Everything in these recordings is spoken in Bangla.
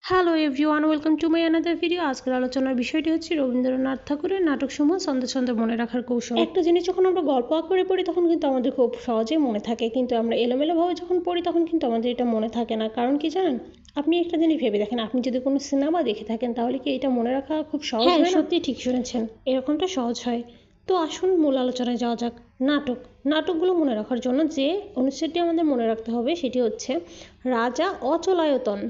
Hello everyone, welcome to my another video. আজকের আলোচনার বিষয়টি হচ্ছে রবীন্দ্রনাথ ঠাকুরের নাটকসমূহ ছন্দে ছন্দে মনে রাখার কৌশল। একটা জিনিস যখন আমরা গল্প আকারে পড়ি তখন কিন্তু আমাদের খুব সহজেই মনে থাকে, কিন্তু আমরা এলোমেলোভাবে যখন পড়ি তখন কিন্তু আমাদের এটা মনে থাকে না। কারণ কি জানেন? আপনি একটা জিনিস ভেবে দেখেন, আপনি যদি কোনো সিনেমা দেখে থাকেন তাহলে কি এটা মনে রাখা খুব সহজ হয়? হ্যাঁ, সত্যি ঠিক শুনেছেন, এরকমটা সহজ হয়। তো আসুন মূল আলোচনায় যাওয়া যাক। নাটকগুলো মনে রাখার জন্য যে অনুচ্ছেদটি আমাদের মনে রাখতে হবে সেটি হচ্ছে রাজা অচলায়তন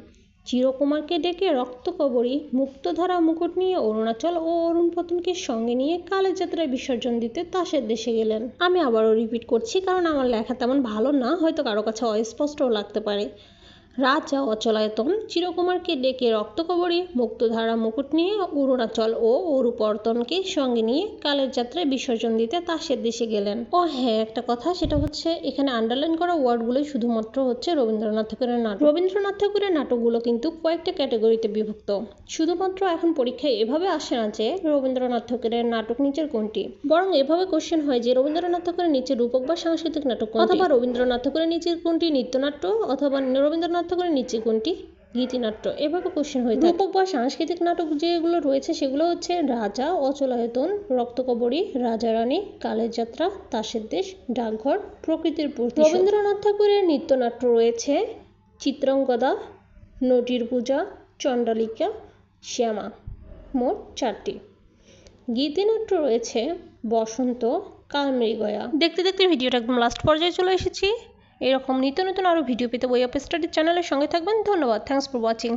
চিরকুমারকে ডেকে রক্তকবরী মুক্তধারা মুকুট নিয়ে অরুণাচল ও অরুণপতনকে সঙ্গে নিয়ে কালের যাত্রায় বিসর্জন দিতে তাসের দেশে গেলেন। আমি আবারও রিপিট করছি কারণ আমার লেখা তেমন ভালো না, হয়তো কারো কাছে অস্পষ্টও লাগতে পারে। রাজা অচলায়তন চিরকুমারকে ডেকে রক্তকবরী মুক্তধারা মুকুট নিয়ে অরুণাচল ও অরুপর্তনকে সঙ্গে নিয়ে কালের যাত্রায় বিসর্জন দিতে তাসের দেশে গেলেন। ও হ্যাঁ, একটা কথা, সেটা হচ্ছে এখানে আন্ডারলাইন করা ওয়ার্ডগুলোই শুধুমাত্র হচ্ছে রবীন্দ্রনাথ ঠাকুরের নাটক। রবীন্দ্রনাথ ঠাকুরের নাটকগুলো কিন্তু কয়েকটা ক্যাটাগরিতে বিভক্ত। শুধুমাত্র এখন পরীক্ষায় এভাবে আসে না যে রবীন্দ্রনাথ ঠাকুরের নাটক নিচের কোনটি, বরং এভাবে কোশ্চেন হয় যে রবীন্দ্রনাথ ঠাকুরের নিচে রূপক বা সাংস্কৃতিক নাটক কোনটি, অথবা রবীন্দ্রনাথ ঠাকুরের নিচের কোনটি নৃত্যনাট্য, অথবা রবীন্দ্রনাথ ঠাকুরের নিচে কোনটি গীতিনাট্য। এভাবে কোশ্চেন হয়ে থাকে। রূপক বা সাংস্কৃতিক নাটক যেগুলো রয়েছে সেগুলো হচ্ছে রাজা অচলায়তন, রক্তকবরী, রাজারানী, কালের যাত্রা, তাসের দেশ, ডাকঘর, প্রকৃতির প্রতিশোধ। রবীন্দ্রনাথ ঠাকুরের নৃত্যনাট্য রয়েছে চিত্রাঙ্গদা, নটির পূজা, চণ্ডালিকা, শ্যামা, মোট 4টি। গীতিনাট্য রয়েছে বসন্ত, কালমৃগয়া। দেখতে দেখতে ভিডিওটা একদম লাস্ট পর্যায়ে চলে এসেছি। এরকম নিত্য নতুন আরও ভিডিও পেতে ওয়েব স্টাডি চ্যানেলের সঙ্গে থাকবেন। ধন্যবাদ। Thanks for watching.